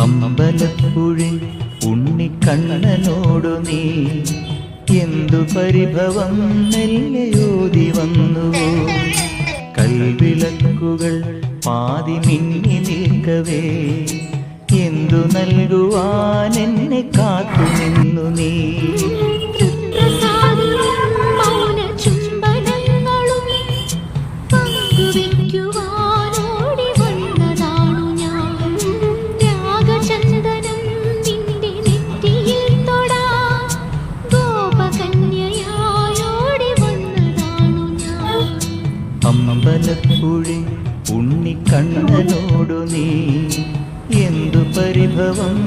അമ്പലപ്പുഴി ഉണ്ണിക്കണ്ണനോടു നീ എന്തു പരിഭവം നെല്ലയോതി വന്നുവോ? കൽവിളക്കുകൾ പാതി മിന്നി നിൽക്കവേ എന്തു നൽകുവാൻ എന്നെ കാത്തു നിന്നു നീ? അമ്പലപ്പുഴി ഉണ്ണിക്കണ്ണനോടു നീ എന്തു പരിഭവം